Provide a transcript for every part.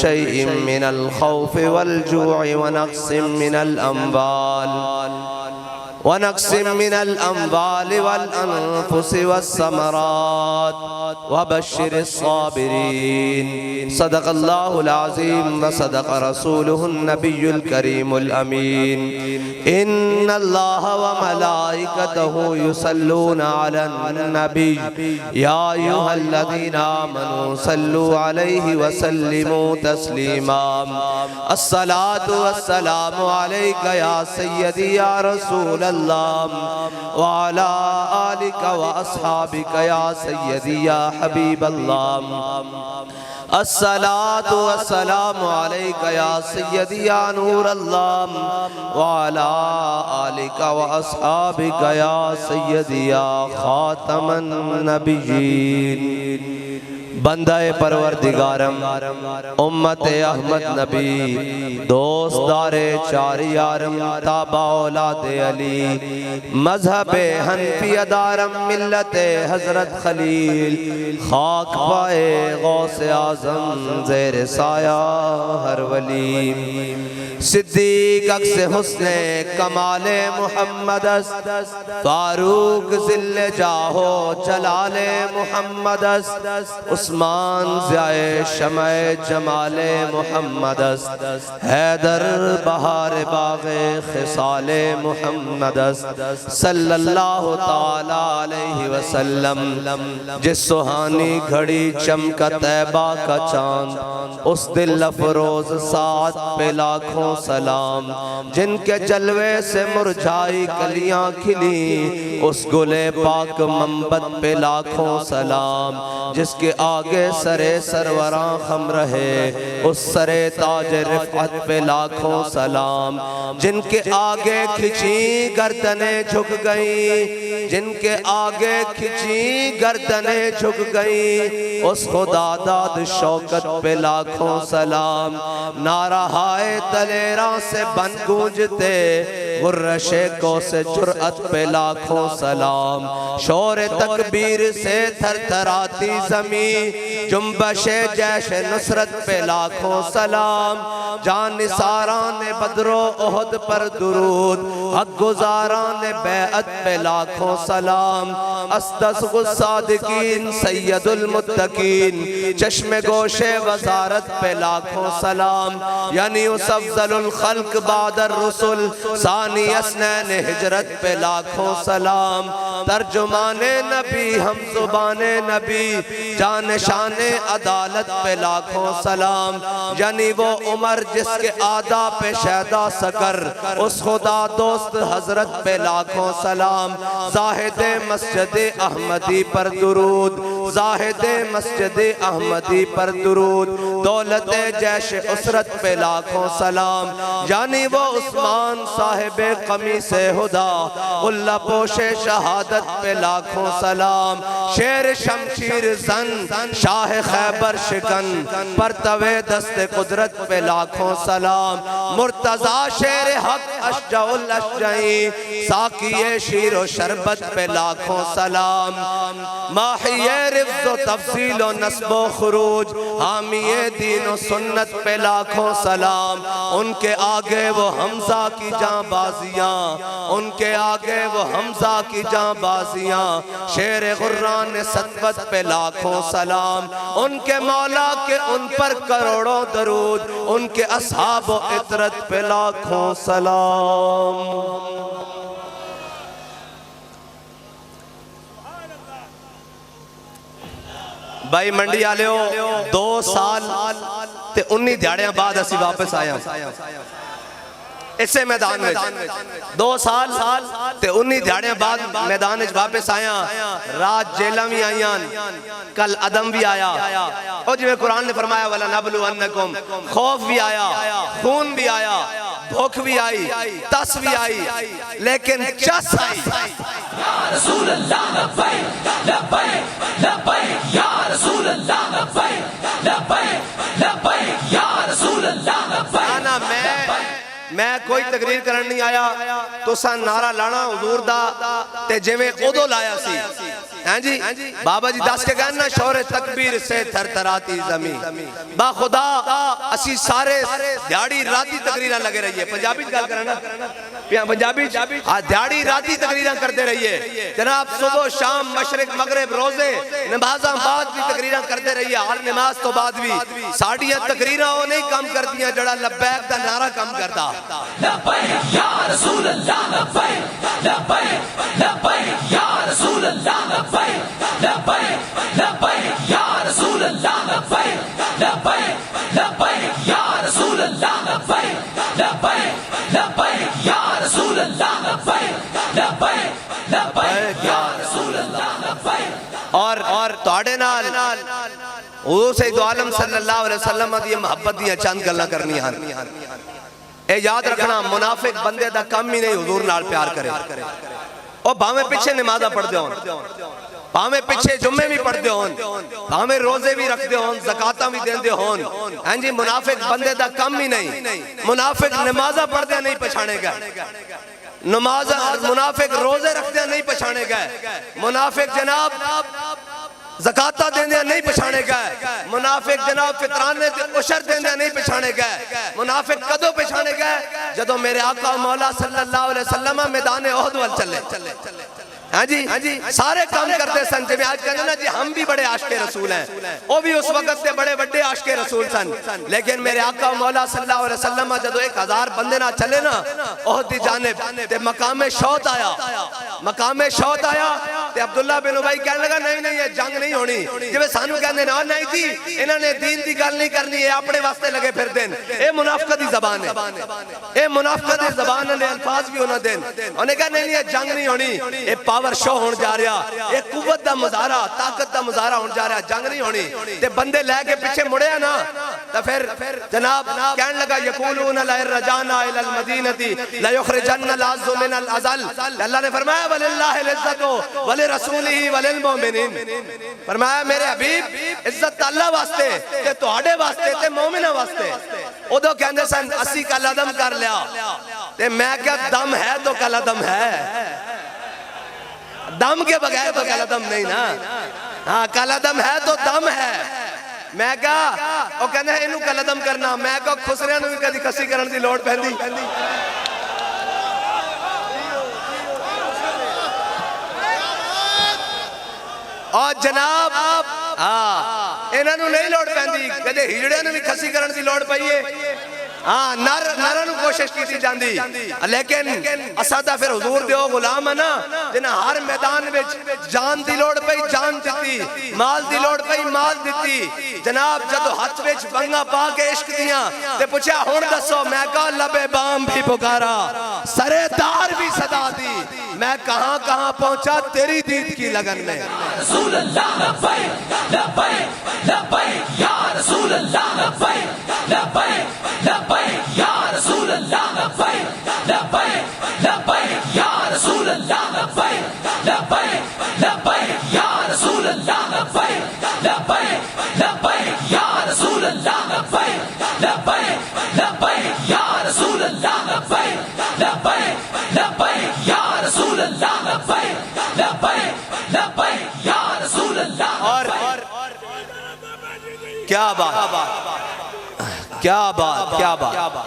شيء من الخوف والجوع ونقص من الأموال والأنفس والثمرات وبشر الصابرين صدق الله العظيم وصدق رسوله النبي الكريم الأمين إن الله وملائكته يصلون على النبي يا أيها الذين آمنوا صلوا عليه وسلموا تسليما الصلاة والسلام عليك يا سيدي يا رسول الله وعلى آلك وأصحابك يا سيدي يا حبيب الله الصلاة والسلام عليك يا سيدي يا نور الله وعلى آلك وأصحابك يا سيدي يا خاتم النبيين بندہ پروردگارم امت احمد نبی دوستدار چار یارم تابع اولاد علی مذہب حنفی دارم ملت حضرت خلیل خاک پائے غوث اعظم زیر سایہ ہر ولی صدیق عکس حسن کمال محمد است فاروق ذل جاہو جلال محمد است عثمان ضیاء شمع جمال محمد است حیدر بہار باغ خصال محمد است صلی اللہ تعالی علیہ وسلم جس سہانی گھڑی چمکا طیبہ کا چاند اس دل افروز ساعت پہ لاکھوں سلام جن کے جلوے سے مرجھائی کلیاں کھلی اس گلے پاک منبت پہ لاکھوں سلام جس کے آگے سرے سروراں خم رہے اس سرے تاج رفعت پہ لاکھوں سلام جن کے آگے کھچی گردنیں جھک گئیں جن کے آگے کھچی گردنیں جھک گئیں اس خدا داد شوکت پہ لاکھوں سلام نعرہ ہائے دلیراں سے بن گونجتے غرشے کو سے جرأت پہ لاکھوں سلام شور تکبیر سے تھر تھراتی زمین جنبش جیش نصرت پہ لاکھوں سلام جان نثاران بدر و احد پر درود حق گزاران بیعت پہ لاکھوں سلام استصغ الصادقین سید المتقین چشم گوش وزارت پہ لاکھوں سلام یعنی اس افضل الخلق بعد الرسل ثانی اسنین ہجرت پہ لاکھوں سلام ترجمان نبی ہم زبان نبی جان شان عدالت پہ لاکھوں سلام یعنی وہ عمر جس کے آدھا پہ شہدہ سکر اس خدا دوست حضرت پہ لاکھوں سلام زاہد مسجد احمدی پر درود زاہد مسجد احمدی پر درود دولت جیش اسرت پہ لاکھوں سلام یعنی وہ عثمان صاحب قمیص خدا اللہ پوش شہادت پہ لاکھوں سلام شیر شمشیر زن شاہ خیبر شکن پرتوے دست قدرت پہ لاکھوں سلام مرتضی شیر حق اشجع الاشجعین ساقی شیر و شربت پہ لاکھوں سلام ماحی رفض و تفصیل و نصب و خروج حامی دین و سنت پہ لاکھوں سلام ان کے آگے وہ حمزہ کی جاں بازیاں ان کے آگے وہ حمزہ کی جاں بازیاں شیر غران سطوت پہ لاکھوں سلام ان کے مولا کے ان پر کروڑوں درود ان کے اصحاب و عطرت پہ لاکھوں سلام بھائی منڈی آلے ہو 2 سال تے 19 دیاڑیاں بعد اسی واپس آیا اسے میدان میں 2 سال تے 19 دیاڑیاں بعد میدان میں واپس آیا رات جیلہ بھی آئیاں کل عدم بھی آیا اور جو قرآن نے فرمایا وَلَنَبْلُوَنَّكُمْ خوف بھی آیا خون بھی آیا بھوک بھی آئی تس بھی آئی لیکن چس آئی یا رسول اللہ لبیک لبیک لبیک یا رسول اللہ لبیک لبیک لبیک یا رسول اللہ لبیک آنا میں کوئی تقریر کرن نہیں آیا تو سا نعرہ لانا حضور دا تے جویں ادو لایا سی ہیں جی بابا جی دس کے کہنا شور تکبیر سے تھر تھراتی زمین با خدا اسی سارے دیاڑی راتی تقریرہ لگے رہیے پنجابی گل کرنا پنجابی دیاڑی راتی تقریرہ کرتے رہیے جناب صبح شام مشرق مغرب روزے نمازاں بعد بھی تقریرہ کرتے رہیے ہر نماز تو بعد بھی ساڑیاں تقریرہ وہ نہیں کم کرتی ہیں جڑا لبیک دا نعرہ کم کرتا لبیک یا رسول اللہ لبیک لبیک لبیک یا رسول اللہ لبیک لبیک لبیک یا رسول اللہ لبیک لبیک لبیک یا رسول اللہ لبیک لبیک لبیک یا رسول اللہ لبیک لبیک لبیک یا رسول اللہ لبیک اور تواڈے نال حضور سید عالم صلی اللہ علیہ وسلم دی محبت دی چند گلاں کرنی ہیں اے یاد رکھنا منافق بندے دا کم ہی نہیں حضور نال پیار کرے اور بھاویں پیچھے نمازہ پڑھ دے ہون بھاویں پیچھے جمعے بھی پڑھ دے ہون بھاویں روزے بھی رکھ دے ہون زکاتاں بھی دین دے ہون ہیں جی منافق بندے دا کم ہی نہیں منافق نمازہ پڑھ دے نہیں پچھانے گئے منافق روزے رکھ دے نہیں پچھانے گئے منافق جناب زکاتہ دیندے نہیں پچھانے گئے منافق جناب فطرانے عشر دیندے نہیں پچھانے گئے منافق کدو پچھانے گئے جدو میرے آقا مولا صلی اللہ علیہ وسلم میدان احد وال چلے ہاں جی سارے کام کرتے سن جب آج کہنے نا جی ہم بھی بڑے عاشق رسول ہیں وہ بھی اس وقت سے بڑے بڑے عاشق رسول سن لیکن میرے آقا مولا صلی اللہ علیہ وسلم جدو 1000 بندے نہ چلے نا احد دی جانب تے مقام شوط آیا تے عبداللہ بن ابی کہنے لگا نہیں یہ جنگ نہیں ہونی جب سانو کہنے نا نہیں تھی انہوں نے دین دی گل نہیں کرنی ہے اپنے واسطے لگے پھر دین اے منافقت دی زبان ہے اے منافقت دی زبان نے الفاظ بھی ہونا دین انہیں کہا نہیں یہ جنگ نہیں ہونی اے پاور شو ہون جا رہا ایک قوت دا مظاہرہ طاقت دا مظاہرہ ہون جا رہا جنگ نہیں ہونی تے بندے لے کے پیچھے مڑے ہیں نا تو پھر جناب کہنے لگا یقولون لئن رجعنا الى المدینہ لیخرجن العز من الازل اللہ نے فرمایا وللہ العزت ولرسولہ وللمؤمنین فرمایا میرے حبیب عزت اللہ واسطے تے تواڈے واسطے تے مومنہ واسطے ادو کہندے سن اسی کلا دم کر لیا تے میں کیا دم ہے تو کلا دم ہے دم کے بغیر تو کالا دم نہیں نا ہاں کالا دم ہے تو دم ہے میں کہا وہ کہنے ہیں انہوں کالا دم کرنا میں کہا خسریاں نوی کدی کسی کرن دی لوڑ پہندی اور جناب انہوں نہیں لوڑ پہندی کدے ہجڑے نوی کسی کرن دی لوڑ پہیے ہاں نارا نو کوشش کی تھی جاندی لیکن اسادہ پھر حضور دیو غلام ہے نا جنہاں ہر میدان وچ جان دی لوڑ پئی جان دیتی مال دی لوڑ پئی مال دیتی جناب جدو ہاتھ وچ بنگا پا کے عشق دیاں تے پوچھا ہون دسو میں کہا لبے بام بھی پکارا سرے دار بھی صدا دی میں کہاں کہاں پہنچا تیری دید کی لگن میں رسول اللہ لبیک لبیک لبیک یا رسول اللہ لبیک لبیک لبیک یا رسول اللہ لبیک لبیک لبیک یا رسول اللہ لبیک لبیک لبیک یا رسول اللہ لبیک لبیک لبیک یا رسول اللہ لبیک لبیک لبیک یا رسول اللہ لبیک لبیک لبیک یا رسول اللہ لبیک لبیک لبیک یا رسول اللہ اور کیا بات کیا بات کیا بات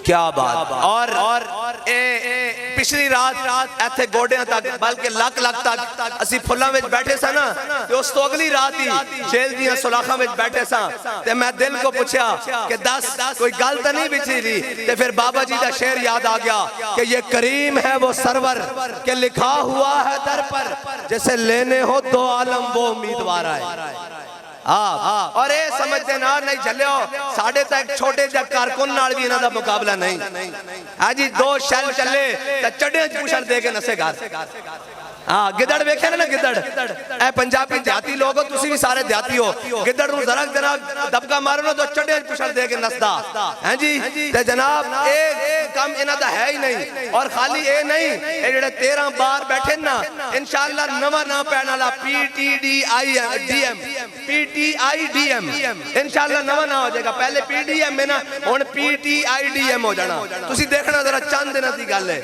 کیا بات اور پچھلی رات ایتھے گوڑیاں تک بلکہ لک تک اسی پھلاں وچ بیٹھے سا نا تے اس تو اگلی رات ہی جیل دیاں سلاخاں وچ بیٹھے سا تے میں دل کو پوچھا کہ کوئی گل تے نہیں بچھی رہی تے پھر بابا جی دا شعر یاد آ گیا کہ یہ کریم ہے وہ سرور کہ لکھا ہوا ہے در پر جیسے لینے ہو دو عالم وہ امیدوار آئے اور اے سمجھ دینا نہیں جھلے ہو ساڑھے تک چھوٹے جا کارکن نال بھی انہاں دا مقابلہ نہیں آجی 2 شیل چلے تا چڑھیں پوشر دے کے نسے گھر گدڑ ویکھے نا گدڑ اے پنجابی دیاتی لوگو تسی بھی سارے دیاتی ہو گدڑ نو زرک دینا دبکا مارنا تو چڑھیں پوشر دے کے نسدا ہیں جی تے جناب ایک کام انہاں دا ہے ہی نہیں اور خالی اے نہیں اے جڑے 13 بار بیٹھے نا انشاءاللہ نواں نام پینا لا PTIDM انشاءاللہ نواں نام ہو جائے گا پہلے PDM ہے نا ہن PTIDM ہو جانا تسی دیکھنا ذرا چند دنوں دی گل ہے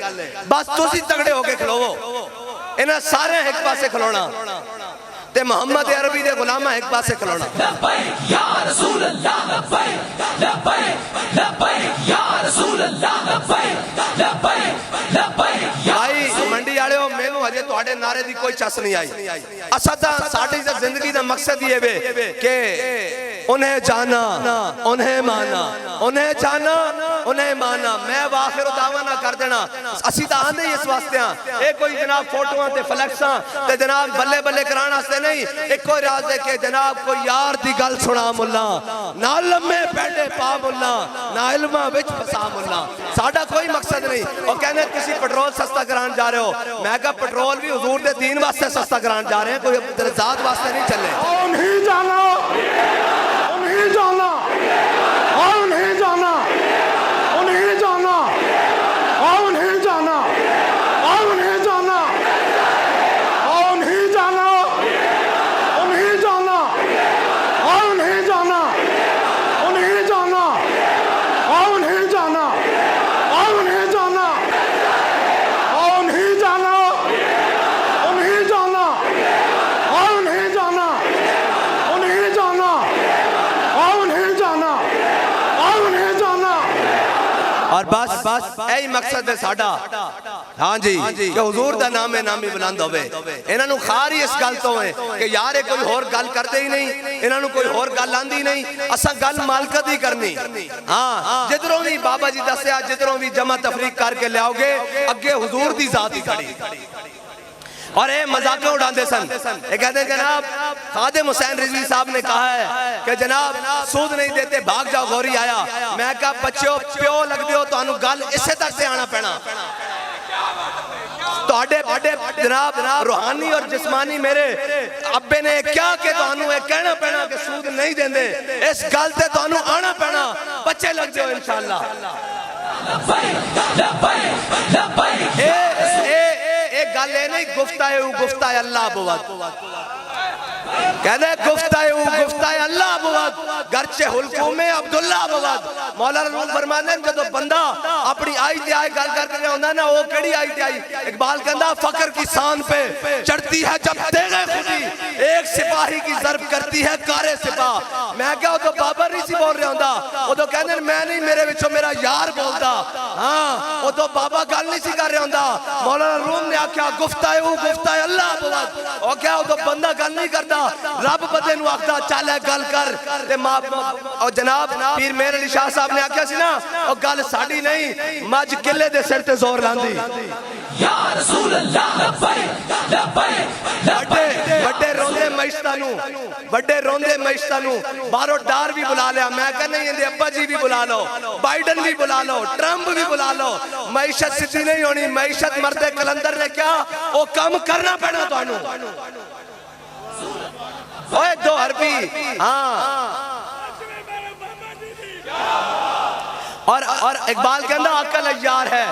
بس تسی تگڑے ہو کے کھلوو انہاں سارے ایک پاسے کھلونا تے محمد عربی دے غلامہ ایک پاسے کھلونا. لبیک یا رسول اللہ لبیک لبیک لبیک یا رسول اللہ لبیک لبیک لبیک. بھائی منڈی آڑے ہو میں ہجے تواڈے نعرے دی کوئی چس نہیں آئی. اساں تا ساڈی زندگی دا مقصد یہ ہے کہ انہیں جانا انہیں مانا انہیں جانا انہیں مانا. میں واخر دعویٰ نہ کر دینا اسی تا آندے ہی اس واسطے ہاں. اے کوئی جناب فوٹوان تے فلیکساں تے جناب بلے بلے کرانا سے نہیں. ایک کوئی راز ہے کہ جناب کوئی یار دی گل سنا ملا نہ لمے پیڈے پا ملا نہ علمہ وچ پسا ملا. ساڈا کوئی مقصد نہیں. اور کہنے کسی پٹرول سستا کران جا رہے ہو میں کہا پٹرول بھی حضور دے دین واسطے سستا کران جا رہے ہیں کوئی ذات واسطے نہیں چلے. انہیں جانا انہیں جانا انہیں جانا انہیں جانا انہیں جانا انہیں جانا انہیں جانا انہیں جانا انہیں جانا انہیں جانا انہیں جانا انہیں جانا انہیں جانا انہیں جانا انہیں جانا انہیں جانا انہیں جانا انہیں جانا. اور بس یہی مقصد ہے ساڈا. ہاں جی کہ حضور دا نام نامی بلند ہوئے. انہاں نو خار ہی اس گل تو ہے کہ یار کوئی اور گل کرتے ہی نہیں. انہاں نو کوئی اور گل آندی نہیں. اساں گل مالکت ہی کرنی. ہاں جدروں بھی بابا جی دسیا جدروں بھی جمع تفریق کر کے لیاؤ گے اگے حضور دی ذات ہی کھڑی. اور اے مذاقیں اڑاندے سن. یہ کہتے ہیں جناب خادم حسین رضوی صاحب نے کہا ہے کہ جناب سود نہیں دیتے بھاگ جاؤ غوری آیا. میں کہا بچوں پیو لگ دیو تو انہوں گل اسے تک سے آنا پینا. تو اڈے جناب روحانی اور جسمانی میرے ابے نے کیا کہ تو انہوں ایک کہنا پینا کہ سود نہیں دیں دے اس گل تے تو انہوں آنا پینا. بچے لگ دیو انشاءاللہ. لبیک لبیک لبیک ایک گل ہے نہیں گفتہ ہے اللہ بود. کہنے گفتہ ہے اللہ بود گرچہ حلقوں میں عبداللہ بود. مولانا روم فرمانے ہیں جدو بندہ اپنی آئی تے آئی گل کر کے ہوندہ نا وہ کیڑی آئی تے آئی. اقبال کہندہ فقر کی سان پہ چڑھتی ہے جب تیغے خودی ایک سپاہی کی ضرب کرتی ہے کارے سپاہ. میں کہا وہ تو بابر نہیں سی بول رہے ہوندہ. وہ تو کہنے ہیں میں نہیں میرے وچوں میرا یار بولتا. ہاں وہ تو بابا گل نہیں سی کر رہے ہوندہ. مولانا روم نے آکھا گفتہ ہے اللہ بود. وہ کیا وہ تو بندہ گل نہیں کرتا رب بدے نو آکھتا چالے گل کر. اور جناب پیر میرے علی شاہ صاحب نے آکھا سی نا اور گل ساڑی نہیں مجھ کلے دے سر تے زور لاندی. یا رسول اللہ لبیک لبیک بڑے روندے معیشتہ نو بارو ڈار بھی بلا لیا. میں کہا نہیں اندے ابا جی بھی بلا لو بائیڈن بھی بلا لو ٹرمپ بھی بلا لو. معیشت سدھی نہیں ہونی. معیشت مرد کلندر نے کیا وہ کم کرنا پڑنا تو انہوں اوہ دو حربی. ہاں اور اقبال کہندہ عقل عیار ہے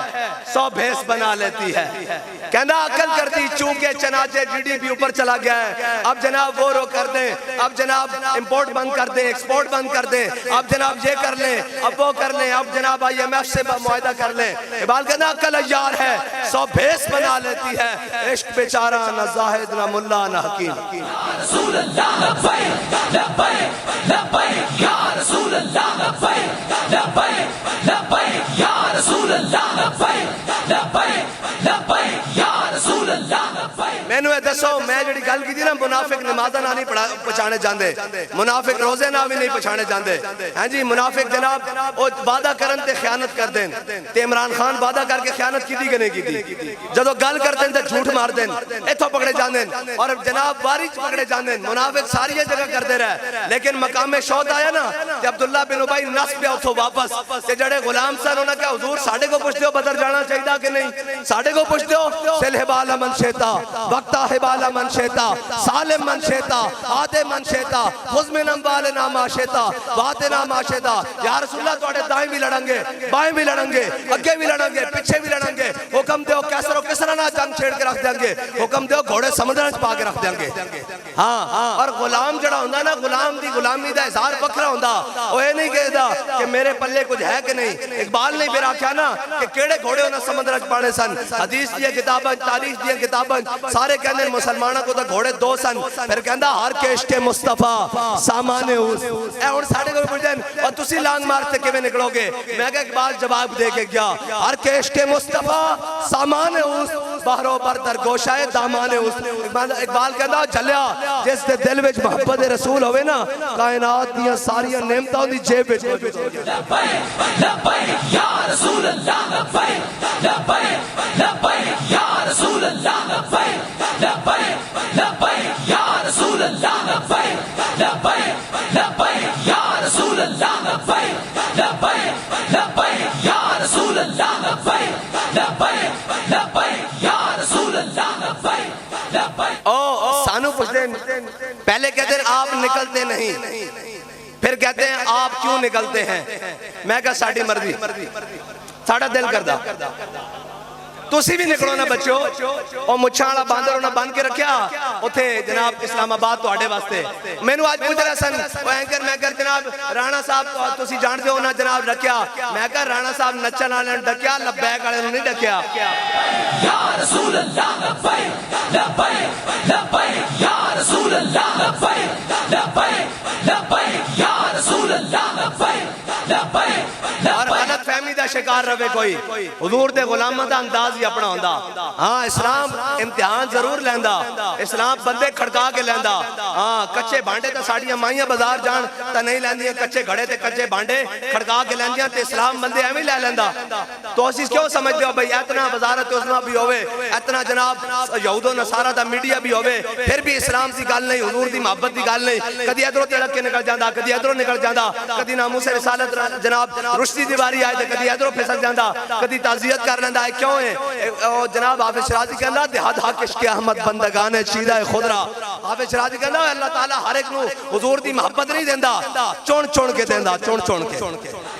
100 بھیس بنا لیتی ہے. کہندہ عقل کرتی چونکہ چنانچہ جی ڈی پی اوپر چلا گیا ہے. اب جناب وہ رو کر دیں اب جناب امپورٹ بند کر دیں ایکسپورٹ بند کر دیں اب جناب یہ کر لیں اب وہ کر لیں اب جناب آئی ایم ایف سے معاہدہ کر لیں. اقبال کہندہ عقل عیار ہے 100 بھیس بنا لیتی ہے. عشق بیچارہ نہ زاہد نہ ملا نہ حکیم. رسول اللہ لبیک لبیک لبیک یا رسول اللہ لبیک لبیک لبیک یا رسول اللہ لبیک لبیک لبیک یا رسول اللہ لبیک. میں نے دسو میں جڑی گل کی تھی نا منافق نمازہ نہ نہیں پچھانے جاندے منافق روزے نہ بھی نہیں پچھانے جاندے. ہاں جی منافق جناب وہ وعدہ کرن تے خیانت کر دیں. تے عمران خان وعدہ کر کے خیانت کی تھی کہ نہیں کی تھی. جدو گل کر دیں تے جھوٹ مار دیں ایتھوں پکڑے جاندیں اور جناب وارث پکڑے جاندیں. منافق ساری جگہ کر دے رہے لیکن مقام شہد آیا نا کہ عبداللہ بن ابی نس پہ اتھو واپس تے جڑے غلام سن انہوں نے کہا حضور ساڑھے کو پوچھ دیو بدر جانا چاہیے کہ نہیں. ساڑھے کو پوچھ دیو سل حبال من شیطا وقتا حبال من شیطا شئتا سالم من شئتا آدے من شئتا خذ من اموالنا ما شئتا واتنا ما شئتا. یا رسول اللہ توڑے دائیں بھی لڑیں گے بائیں بھی لڑیں گے اگے بھی لڑیں گے پیچھے بھی لڑیں گے. حکم دیو کیسر و کسرا نہ جنگ چھیڑ کے رکھ دیں گے. حکم دیو گھوڑے سمندر وچ پا کے رکھ دیں گے. ہاں اور غلام جڑا ہوندا نا غلام دی غلامی دا اظہار بکرا ہوندا. او اے نہیں کہدا کہ میرے پلے کچھ ہے کہ نہیں. اقبال نے میرا کیا نا کہ کیڑے گھوڑے انہاں سمندر وچ پانے سن. حدیث دی کتاباں تاریخ دی کتاباں سارے کہندے مسلماناں کو تے گھوڑے دو سن. پھر کہندا ہر کشت مصطفیٰ سامان اس. اے ہن ساڈے کول پوچھدے اور تسی لانگ مارتے کیویں نکلو گے. میں کہ اقبال جواب دے کے گیا ہر کشت مصطفیٰ سامان اس بہرو پر در گوشائے دامان اس. اقبال کہندا چلیا جس دے دل وچ محبت رسول ہوئے نا کائنات دیاں ساریاں نعمتاں دی جیب وچ موجود ہو گیا. لبیک لبیک یا رسول اللہ لبیک لبیک لبیک یا رسول اللہ لبیک لبیک لبیک یا رسول اللہ لبیک لبیک لبیک یا رسول اللہ لبیک لبیک لبیک یا رسول اللہ لبیک لبیک لبیک یا رسول اللہ لبیک لبیک. سانو پوچھتے ہیں پہلے کہتے ہیں آپ نکلتے نہیں پھر کہتے ہیں آپ کیوں نکلتے ہیں. میں کہا ساڑھی مرضی ساڑھا دل کردہ تسی بھی نکلو نا بچو. اور مچھاڑا باندر انہاں بند کے رکھیا اتھے جناب اسلام آباد تو آڑے واسطے. میں نو آج پوچھ رہا سن وہ اینکر میں کہا جناب رانا صاحب تسی جانتے ہو نا جناب رکھیا. میں کہا رانا صاحب نچن آلے ڈکیا لبیک آلے نہیں ڈکیا. یا رسول اللہ لبیک لبیک لبیک یا رسول اللہ لبیک لبیک لبیک یا رسول اللہ لبیک لبیک. اور غلط فہمی دا شکار روے کوئی حضور دے غلامہ دا انداز ہی اپنا ہوندا. ہاں اسلام امتحان ضرور لیندا. اسلام بندے کھڑکا کے لیندا. ہاں کچے بانڈے تا ساڑیاں مائیاں بازار جان تا نہیں لیندیاں. کچے گھڑے تے کچے بانڈے کھڑکا کے لیندیاں تے اسلام بندے ایویں لے لیندا. تو اسی کیوں سمجھتے ہو بھئی اتنا وزارت عظمیٰ بھی ہوئے اتنا جناب یہود و نصارہ دا میڈیا بھی ہوئے پھر بھی اسلام دی گل نہیں حضور دی محبت دی گل نہیں. کدی ادھروں تڑک کے نکل جاندا کدی ادھروں نکل جاندا. کدی ناموس رسالت جناب رشدی دیواری آئے تے کدی ادھروں پھسل جاندا. کدی تعزیت کر لیندا ہے. کیوں ہے جناب حافظ شرازی کہنا دہاد حق عشق احمد بندگان چیدہ خودرا. حافظ شرازی کہنا اللہ تعالیٰ ہر ایک نو حضور دی محبت نہیں دیندہ چون چون کے دیندہ چون چون کے.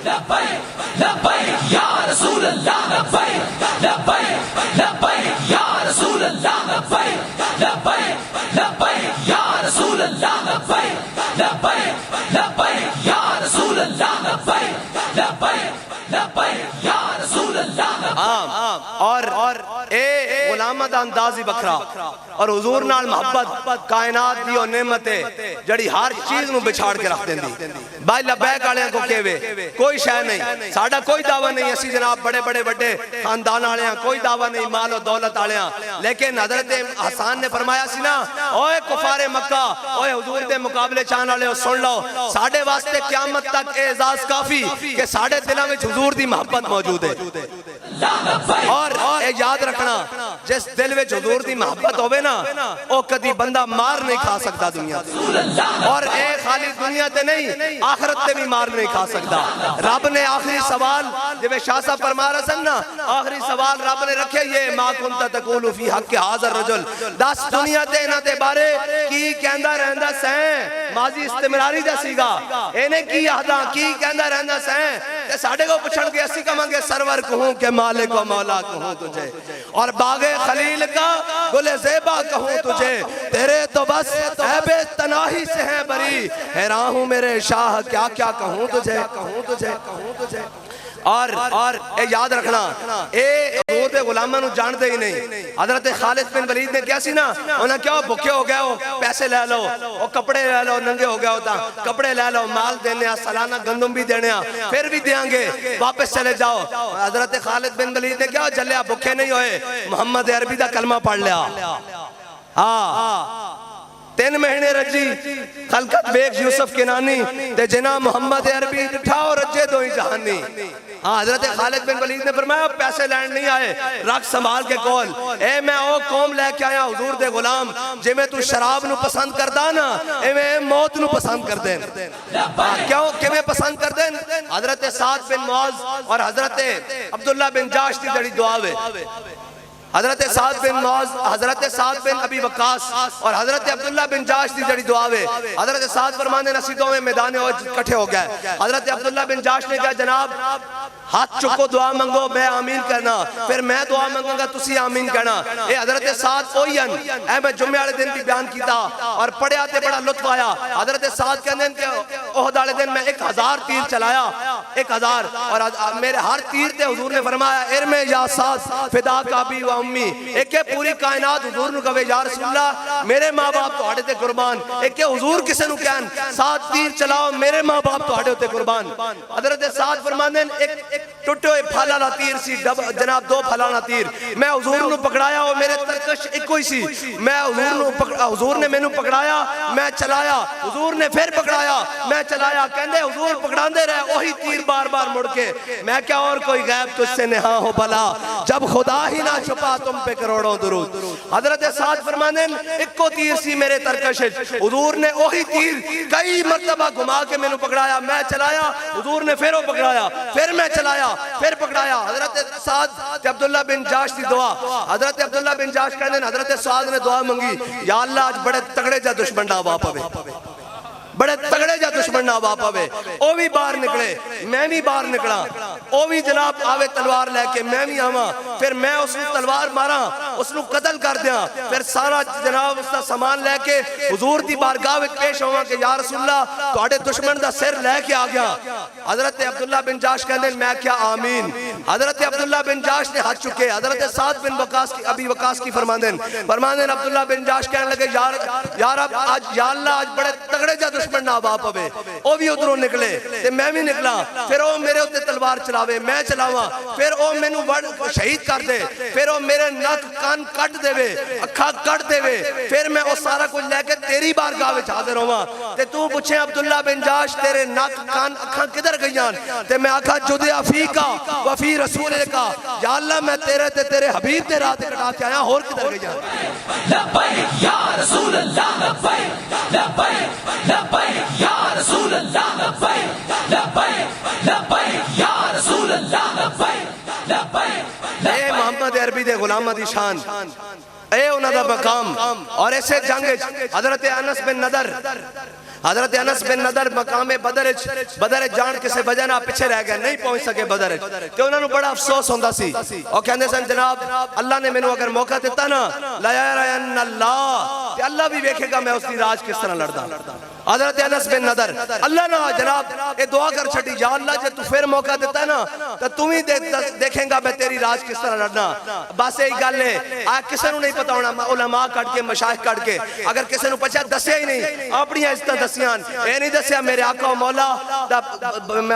لبیک لبیک یا رسول اللہ لبیک لبیک لبیک یا رسول اللہ لبیک لبیک لبیک یا رسول اللہ لبیک لبیک لبیک یا رسول اللہ لبیک لبیک لبیک یا رسول اللہ لبیک. اور اے غلامہ دا اندازی بکھرا اور حضور نال محبت کائنات دی اور نعمتیں جڑی ہر چیز نو بچھاڑ کے رکھ دیندی. بھائی لبیک آلیاں کو کہوے کوئی شے نہیں. ساڑھا کوئی دعویٰ نہیں اسی جناب بڑے بڑے بڑے خاندان آلیاں کوئی دعویٰ نہیں مال و دولت آلیاں. لیکن حضرت حسان نے فرمایا سی نا اوے کفار مکہ اوے حضور دے مقابلے چاہن آلے ہو سن لو ساڑھے واسطے قیامت تک اعزاز کافی کہ ساڑھے دلوں میں حضور دی محبت موجود ہے. اور اے یاد رکھنا جس دل میں حضور دی محبت ہوئے نا او کدی بندہ مار نہیں کھا سکتا دنیا تے. اور اے خالی دنیا تے نہیں آخرت تے بھی مار نہیں کھا سکتا. رب نے آخری سوال جب شاہ صاحب فرما رہا سن نا آخری سوال رب نے رکھے یہ ما کنت تقول فی حق حاضر رجل. دس دنیا تے انہاں تے بارے کی کہندا رہندا سیں ماضی استمراری دا سیگا اینے کی آہداں کی کہندا رہندا سیں تے ساڑھے کو پچھڑ کے اسی کہاں گے سرور کہوں کہ مالک و مولا کہوں تجھے اور باغ خلیل کا گل زیبا کہوں تجھے تیرے تو بس عیب تناہی سے ہیں بری حیران ہوں میرے شاہ کیا کیا کہوں تجھے کہوں تجھے کہوں تجھے. اور اے یاد رکھنا اے حضور دے غلامہ نو جان دے ہی نہیں. حضرت خالد بن ولید نے کیا سی نا انہاں کیا بھکے ہو گئے ہو پیسے لے لو اور کپڑے لے لو ننگے ہو گیا ہوتا کپڑے لے لو مال دینے سالانہ گندم بھی دینے پھر بھی دیاں گے واپس چلے جاؤ. حضرت خالد بن ولید نے کیا جلیا بھکے نہیں ہوئے محمد عربی دا کلمہ پڑھ لیا. ہاں 3 مہینے رجی خلقت بیک یوسف کنانی تے جنا محمد عربی اٹھاؤ رجے دو ہی جہانی. حضرت خالد بن ولید نے فرمایا پیسے لینڈ نہیں آئے رکھ سنبھال کے کول اے میں او قوم لے کے آیا حضور دے غلام جے میں تو شراب نو پسند کردا نا اے میں موت نو پسند کر دین. کیوں کہ میں پسند کر دین حضرت سعد بن معاذ اور حضرت عبداللہ بن جاش دی جڑی دعا ہوئے حضرت سعد بن معاذ، حضرت سعد بن ابی وقاص اور حضرت عبداللہ بن جاش دی جڑی دعا وے، حضرت سعد فرمانے نصیدوں میں میدان احد کٹھے ہو گئے. حضرت عبداللہ بن جاش نے کہا جناب ہاتھ چکو دعا منگو میں آمین کرنا، پھر میں دعا منگوں گا تسی آمین کرنا. اے حضرت سعد اوین اے میں جمعے والے دن بھی بیان کیتا اور پڑھیا تے بڑا لطف آیا. حضرت سعد کہندے کہ احد والے دن میں 1000 تیر چلایا، 1000، اور میرے ہر تیر تے حضور نے فرمایا ارمے یا سعد فدا کا بھی و امی. ایک پوری کائنات حضور نو کہے یا رسول اللہ میرے ماں باپ تہاڈے تے قربان. ایک حضور کسے نو کہن سعد تیر چلاؤ میرے ماں باپ تہاڈے تے قربان. حضرت سعد فرماندے ایک ٹوٹے ہوئے پھل والا تیر سی جناب، 2 پھل والا تیر میں حضور نو پکڑایا اور میرے ترکش ایکو ہی سی. میں حضور نے مینوں پکڑایا میں چلایا، حضور نے پھر پکڑایا میں چلایا. کہندے حضور پکڑاندے رہے وہی تیر بار بار مڑ کے. میں کیا اور کوئی غیب تجھ سے نہاں ہو بلا، جب خدا ہی نہ چھپا تم پہ کروڑوں درود. حضرت سعد فرمانے ایکو تیر سی میرے ترکش، حضور نے وہی تیر کئی مرتبہ گھما کے مینوں پکڑایا میں چلایا، حضور نے پھر وہ پکڑایا پھر میں چلایا پھر پکڑایا. حضرت سعد تے عبداللہ بن جاش دی دعا، حضرت عبداللہ بن جاش کہنے حضرت سعد نے دعا منگی یا اللہ آج بڑے تگڑے جا دشمن نہ وا پوے، بڑے تگڑے جا دشمن نہ وا پوے. او بھی باہر نکلے میں بھی باہر نکلا، او بھی جناب آوے تلوار لے کے میں بھی آواں، پھر میں اس نے تلوار ماراں اس نے قتل کر دیاں، پھر سارا جناب اس کا سامان لے کے حضور دی بارگاہ وچ پیش ہواں کہ یا رسول اللہ تہاڈے دشمن دا سر لے کے آ گیا. حضرت عبداللہ بن جاش کہندے میں کیا آمین. حضرت عبداللہ بن جاش نے ہاتھ چکے. حضرت سعد بن ابی وقاص کی فرماندے عبداللہ بن جاش کہنے لگے یا رب آج یا اللہ آج بڑے تگڑے جا دشمن نہ وا پوے. او بھی ادھروں نکلے تے میں بھی نکلا، پھر او میرے اوتے تلوار چلاوے میں چلاواں، پھر او مینوں شہید کر دے، پھر او میرے نک کان کٹ دے وے اکھاں کٹ دے وے، پھر میں او سارا کچھ لے کے تیری بارگاہ وچ حاضر ہوواں تے تو پوچھے عبداللہ بن جاش تیرے نک کان اکھاں کدھر گئیاں تے میں آکھا جدیا فیکا وفی رسول کا، یا اللہ میں تیرے تے تیرے حبیب تے راہ تے کٹا کے آیا اور کدھر گئیاں. لبیک یا رسول اللہ لبیک لبیک لبیک یا رسول اللہ لبیک لبیک لبیک یا رسول اللہ لبیک لبیک. اے محمد عربی دے غلامہ دی شان، اے انہاں دا مقام. اور ایسے جنگ حضرت انس بن نضر، حضرت انس بن نضر مقام بدر جان کسے وجہ نہ پیچھے رہ گئے نہیں پہنچ سکے بدر تے انہاں نوں بڑا افسوس ہوندا سی. او کہندے سن جناب اللہ نے مینوں اگر موقع دیتا نا لا یرین اللہ تے اللہ بھی ویکھے گا میں اس دی راج کس طرح لڑدا. حضرت انس بن نضر اللہ نہ جناب اے دعا کر چھٹی یا اللہ جے تو پھر موقع دیتا نا تو تم ہی دیکھیں گا میں تیری راج کس طرح لڑنا. بس یہی گل ہے آ کسے نوں نہیں پتہ ہونا علماء کٹ کے مشائخ کٹ کے اگر کسے نوں پچھا دسیا ہی نہیں اپنی عزت دسیاں اے نہیں دسیا میرے آقا و مولا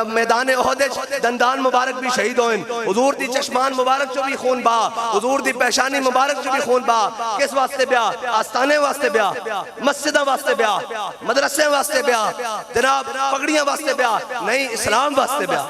میدان احد دندان مبارک بھی شہید ہوئن، حضور دی چشمان مبارک جو بھی خون بہا، حضور دی پیشانی مبارک جو بھی خون بہا. کس واسطے بیا؟ آستانے واسطے بیا، مسجدہ واسطے بیا، مدرسے واسطے بیا، جناب پگڑیاں واسطے بیا نہیں اسلام واسطے بیا.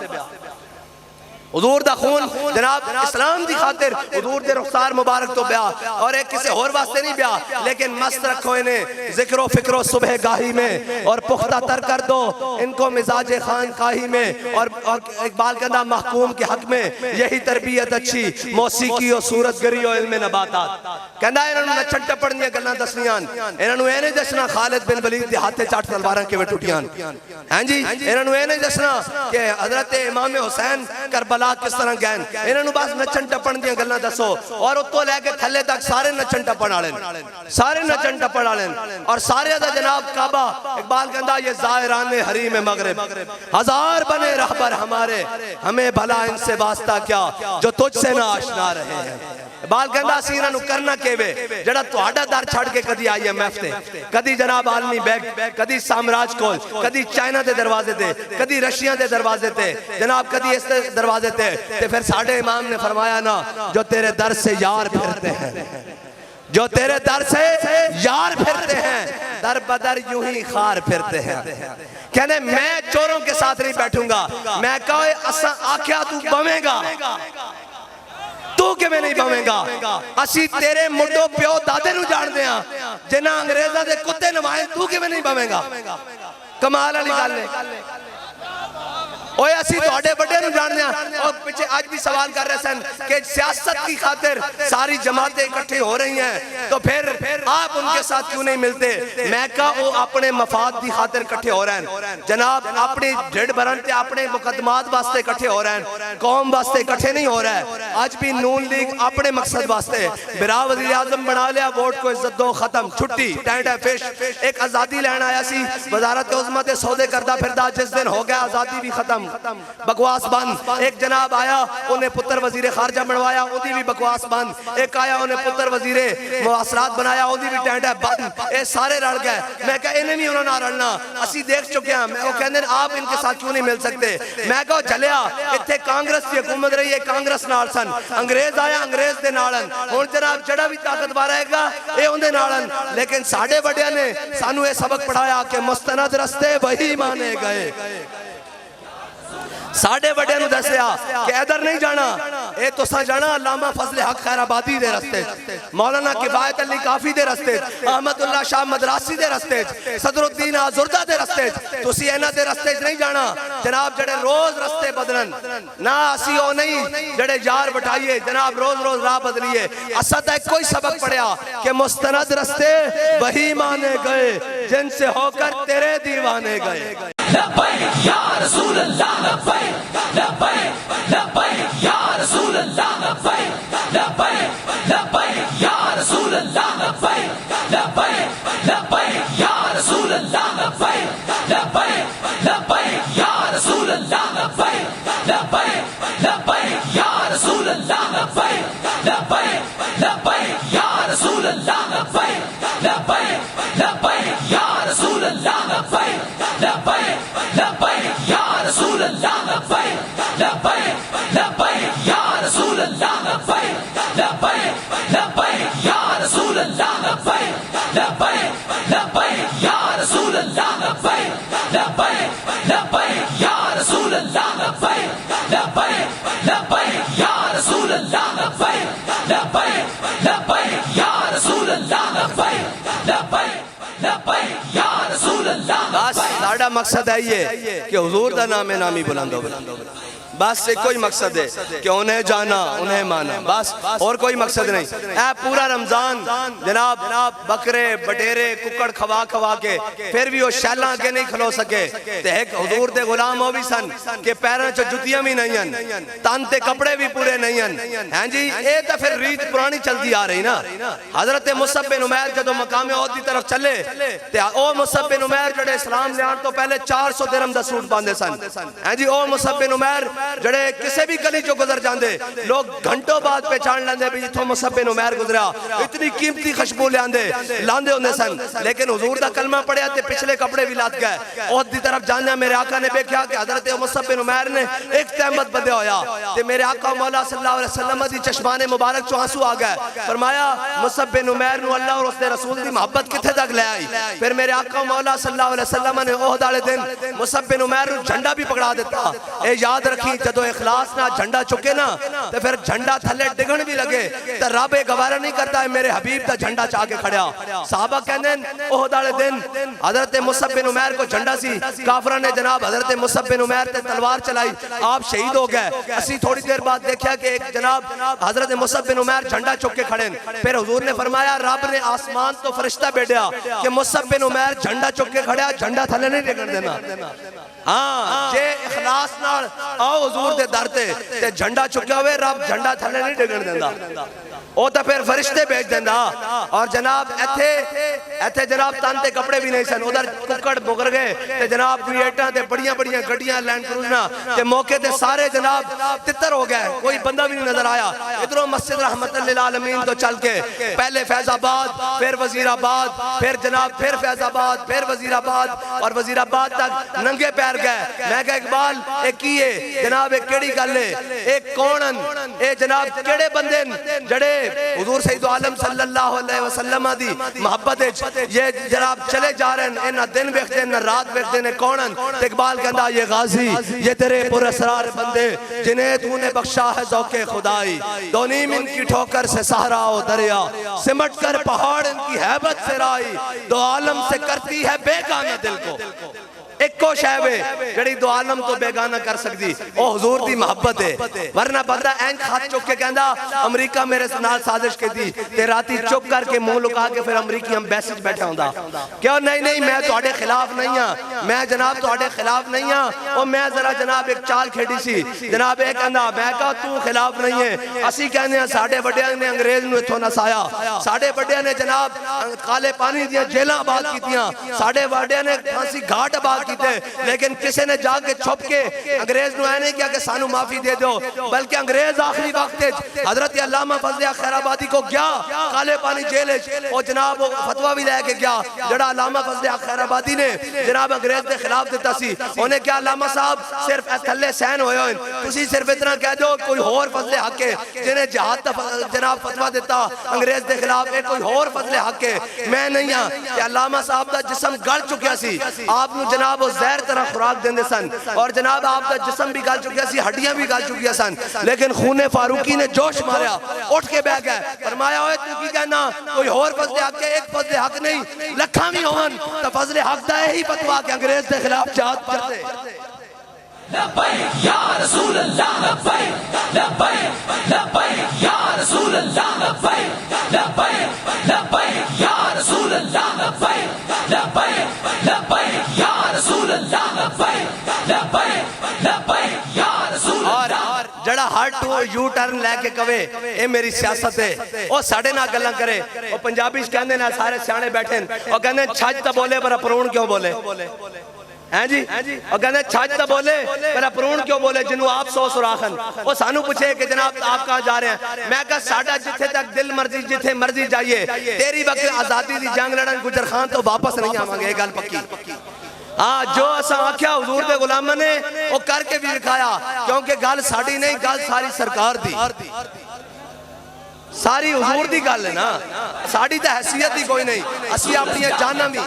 حضور دا خون جناب اسلام دی خاطر حضور دے رخسار مبارک تو بیا اور ایک کسی اور واسطے نہیں بیا. لیکن مست رکھو انہیں ذکر و فکر و صبح گاہی میں اور پختہ تر کر دو ان کو مزاج خان کاہی میں. اور اقبال کہندہ محکوم کے حق میں یہی تربیت اچھی موسیقی و صورت گری و علم نباتات. کہندہ انہوں نے نچھن ٹپڑ دیا گلنا دسنیاں انہوں نے اینے دسنا خالد بن ولید دے ہاتھے چاٹ تلواراں کے وٹوٹیاں ہیں جی. انہوں نے اینے دسنا کہ حضرت امام حسین کربلا کس طرح گئن انہوں نے بس نچن ٹپن دیا گلنا دسو اور اتو لے کے تھلے تک سارے نچن ٹپن آلیں سارے نچن ٹپن آلیں اور سارے دا جناب کعبہ. اقبال کہندہ یہ ظاہران حریم مغرب ہزار بنے رہبر ہمارے ہمیں بھلا ان سے واسطہ کیا جو تجھ سے نہ آشنا رہے ہیں. اقبال کہندہ سینہ نو کرنا کیوے جڑا توڑا در چھڑ کے کدی آئی ایم ایف تے کدی جناب عالمی بیگ کدی سامراج کول کدی چائنا دے دروازے تے کدی رشیا دے دروازے تے جناب کدی اس دروازے تے پھر ساڑھے امام نے فرمایا نا جو تیرے در سے یار پھرتے ہیں جو تیرے در سے یار پھرتے ہیں در بدر یوں ہی خار پھرتے ہیں. کہنے میں چوروں کے ساتھ نہیں بیٹھوں گا میں کہے اساں آکھیا تو بمیں گا تو کہ میں نہیں بمیں گا اسی تیرے مڈو پیو دادے نو جان دیاں جنہ انگریزہ دے کتے نوائیں تو کہ میں نہیں بمیں گا. کمال علی گالے اوے اسی تواڈے بڑے نو جاننے ہیں اور پیچھے آج بھی سوال کر رہے سن کہ سیاست کی خاطر ساری جماعتیں اکٹھے ہو رہی ہیں تو پھر آپ ان کے ساتھ کیوں نہیں ملتے؟ میں کہا وہ اپنے مفاد کی خاطر اکٹھے ہو رہے ہیں جناب، اپنی ڈھڑ بھرن تے اپنے مقدمات واسطے اکٹھے ہو رہے ہیں، قوم واسطے اکٹھے نہیں ہو رہا ہے۔ آج بھی نون لیگ اپنے مقصد واسطے برا وزیر اعظم بنا لیا، ووٹ کو عزت دو، ختم، چھٹی، ٹینٹ ہے فش۔ ایک آزادی لینا آیا سی، وزارت عظمیٰ تے سودے کردہ پھردہ، جس دن ہو گیا آزادی بھی ختم، بکواس بند۔ ایک جناب آیا انہیں پتر وزیر خارجہ بنوایا، اودی بھی بکواس بند۔ ایک آیا انہیں پتر وزیر مواصلات بنایا، اودی بھی ٹینٹ ہے بند۔ اے سارے رل گئے۔ میں کہا انہیں بھی انہوں نے رلنا، اسی دیکھ چکے ہیں۔ میں وہ کہنے آپ ان کے ساتھ کیوں نہیں مل سکتے؟ میں کہا چلیا اتھے کانگریس کی حکومت رہی ہے، کانگریس نال سن، انگریز آیا انگریز دے نالن، ہن جناب جڑا بھی طاقتور آئے گا اے اندے نالن۔ لیکن ساڑھے بڑے نے سانو یہ سبق پڑھایا کہ مستند رستے وہی مانے گئے۔ ساڑھے بڑے نو دسیا کہ ادھر نہیں جانا، اے تو سا جانا علامہ فضل حق خیر آبادی دے رستے، مولانا کفایت علی کافی دے رستے، احمد اللہ شاہ مدراسی دے رستے، صدر الدین آزردہ دے رستے، تو سی اینا دے رستے نہیں جانا۔ جناب جڑے روز رستے بدلن نا اسی او نہیں جڑے یار بٹھائیے، جناب روز روز راہ بدلیے۔ اسد ایک کوئی سبق پڑھیا کہ مستند رستے وہی مانے گئے جن سے ہو کر تیرے دیوانے گئے۔ لبیک یا رسول اللہ، لبیک لبیک لبیک یا رسول اللہ، لبیک لبیک لبیک یا رسول اللہ، لبیک لبیک لبیک یا رسول اللہ، لبیک لبیک لبیک یا رسول اللہ، لبیک لبیک لبیک یا رسول اللہ، لبیک لبیک لبیک یا رسول اللہ، لبیک لبیک لبیک یا رسول اللہ، لبیک لبیک لبیک یا رسول اللہ، لبیک لبیک لبیک یا رسول اللہ، لبیک لبیک لبیک یا رسول اللہ، لبیک لبیک لبیک یا رسول اللہ، لبیک لبیک لبیک یا رسول اللہ، لبیک لبیک لبیک یا رسول اللہ، لبیک لبیک لبیک یا رسول اللہ، لبیک لبیک لبیک یا رسول اللہ۔ بس ساڑھا مقصد ہے یہ کہ حضور دا نام نامی بلند ہو، بس ایک کوئی مقصد ہے کہ انہیں جانا انہیں مانا، بس اور کوئی مقصد نہیں۔ اے پورا رمضان جناب بکرے بٹیرے ککڑ کھوا کھوا کے پھر بھی وہ شیلاں کے نہیں کھلو سکے تے ایک حضور دے غلام ہو بھی سن کہ پیروں چو جتیاں بھی نہیں ہیں، تن تے کپڑے بھی پورے نہیں ہیں۔ ہاں جی اے تا پھر ریت پرانی چلتی آ رہی نا۔ حضرت مصعب بن عمیر جدو مقام عہد دی طرف چلے تے او مصعب بن عمیر جڑے اسلام لے آن تو پہلے 400 درہم دا سوٹ باندھے سن۔ ہاں جی او مصعب بن عمیر جڑے کسے بھی گلی جو گزر جاندے لوگ گھنٹوں بعد پہچان لیندے بھی جتھوں مصعب بن عمیر گزرا، اتنی قیمتی خوشبو لاندے ہوندے سن۔ لیکن حضور دا کلمہ پڑھیا تے پچھلے کپڑے بھی لات گئے۔ عہد دی طرف جاندے میرے آقا نے دیکھا کہ حضرت مصعب بن عمیر نے ایک تہمت بدے ہویا تے میرے آقا مولا صلی اللہ علیہ وسلم دی چشمان مبارک چو آنسو آ گئے۔ فرمایا مصعب بن عمیر نو اللہ اور اس دے رسول دی محبت کتھے تک لے آئی؟ پھر میرے آقا مولا صلی اللہ علیہ وسلم نے عہد والے دن مصعب بن عمیر نو جھنڈا بھی پکڑا دیتا۔ اے یاد رکھی جدو اخلاص نہ جھنڈا چکے نا تو پھر جھنڈا تھلے ڈگن بھی لگے تو رب گوارا نہیں کرتا ہے میرے حبیب دا جھنڈا چاہ کے کھڑیا۔ صحابہ کہنے عہد والے دن حضرت مصعب بن عمیر کو جھنڈا سی، کافرہ نے جناب حضرت مصعب بن عمیر تے تلوار چلائی، آپ شہید ہو گئے۔ اسی تھوڑی دیر بعد دیکھا کہ ایک جناب حضرت مصعب بن عمیر جھنڈا چک کے کھڑے۔ پھر حضور نے فرمایا رب نے آسمان تو فرشتہ بھیجا کہ مصعب بن عمیر جھنڈا چک کے کھڑیا، جھنڈا تھلے نہیں ڈگن دینا۔ ہاں جے اخلاص نال آؤ حضور دے در تے جھنڈا چکیا ہوئے رب جھنڈا تھلے نہیں ڈگن دینا، او تا پھر فرشتے بیچ دینا۔ اور جناب ایتھے جناب تن تے کپڑے بھی نہیں سن، ادھر ککڑ بگر گئے تے جناب کریٹاں تے بڑیاں بڑیاں گڈیاں لینڈ کروزنا تے موقع تے سارے جناب تتر ہو گئے، کوئی بندہ بھی نہیں نظر آیا۔ ادھروں مسجد رحمت للعالمین تو چل کے پہلے فیض آباد، پھر وزیر آباد، پھر جناب پھر فیض آباد، پھر وزیر آباد اور وزیر آباد تک ننگے پیر گئے۔ میں کہا اقبال ایک کیے جناب ایک کیڑی گل ہے، ایک کونن اے جناب کیڑے بندن جڑے حضور سید عالم صلی اللہ علیہ وسلم دی محبت یہ جناب چلے جا رہے ہیں، نہ دن ویکھتے نہ رات ویکھتے نے کونن۔ اقبال کہندا یہ غازی یہ تیرے پر اسرار بندے جنہیں تو نے بخشا ہے ذوق خدائی، دو نیم ان کی ٹھوکر سے صحرا و دریا، سمٹ کر پہاڑ ان کی ہیبت سے رائی، دو عالم سے کرتی ہے بے گانہ دل کو۔ ایکو شے وے جڑی دو عالم تو بیگانہ کر سکتی او حضور دی محبت ہے. ورنہ بندہ این خط چک کے کہندا امریکہ میرے نال سازش کی تھی تے راتی چپ کر کے منہ لکا کے پھر امریکی امبیسی وچ بیٹھا ہوندا. کیوں نہیں میں تواڈے خلاف نہیں ہاں, میں جناب تواڈے خلاف نہیں ہاں. او میں ذرا جناب ایک چال کھیڈی سی, جناب ایک کہندا میں کہا تو خلاف نہیں ہے, اسی کہنے ہیں ساڈے وڈیاں نے انگریز نو ایتھوں نسایا, ساڈے وڈیاں نے جناب کالے پانی دیاں جیلاں آباد کیتیاں, ساڈے وڈیاں نے پھانسی گھاٹ آباد کیتے, لیکن کسے نے جا کے چھپ کے انگریز نو اے نہیں کیا کہ سانو معافی دے دو, بلکہ انگریز آخری وقت حضرت علامہ فضل خیر آبادی کو گیا کالے پانی جیل اور جناب فتوہ بھی لے کے گیا جڑا علامہ فضل خیر آبادی نے جناب انگریز دے خلاف دیتا سی. انہیں کیا علامہ صاحب صرف تھلے سین ہوئے ہوئے, تسی صرف اتنا کہہ دو کوئی اور فضل حق ہے جنہیں جہاد جناب فتوہ دیتا انگریز دے خلاف, ایک کوئی اور فضل حق ہے, میں نہیں ہاں. کہ علامہ صاحب دا جسم گل چکیا سی, آپ نو جناب وہ زہر طرح خوراک دیندے سن, اور جناب آپ دا جسم بھی گل چکیا سی, ہڈیاں بھی گل چکیا سن, لیکن خون فاروقی نے جوش ماریا, اٹھ کے بیٹھ گئے, فرمایا ہوئے تو کی کہنا کوئی اور فضل حق ہے, ایک فضل حق نہیں لکھاں بھی ہون تو فضل حق دا ہی فتوہ کہ انگریز دے خلاف جہاد پڑھتے. لبیک یا رسول اللہ لبیک لبیک لبیک یا رسول اللہ لبیک لبیک لبیک یا رسول اللہ لبیک لبیک لبیک یا رسول اللہ لبیک لبیک لبیک یا رسول اللہ. اور جڑا ہر ٹو یو ٹرن لے کے کہے اے میری سیاست ہے او ساڈے نال گلاں کرے, او پنجابی وچ کہندے نے سارے سیانے بیٹھے او کہندے چھج تے بولے پر پرون کیوں بولے ہیں جی, اور کہنے چھاج تا بولے میرا پرون کیوں بولے جنہوں آپ سو سراخن. وہ سانو پوچھے کہ جناب آپ کہاں جا رہے ہیں, میں کہا ساڑھا جتھے تک دل مرضی جتھے مرضی جائیے, تیری وقت آزادی دی جنگ لڑن گجر خان تو واپس نہیں آمانگے, یہ گل پکی. جو اساں آکھیا حضور دے غلامہ نے وہ کر کے بھی دکھایا, کیونکہ گل ساڑی نہیں, گل ساری سرکار دی, ساری حضور دی گل ہے نا, ساڑی تے حیثیت دی کوئی نہیں. اسی اپنی جانہ بھی,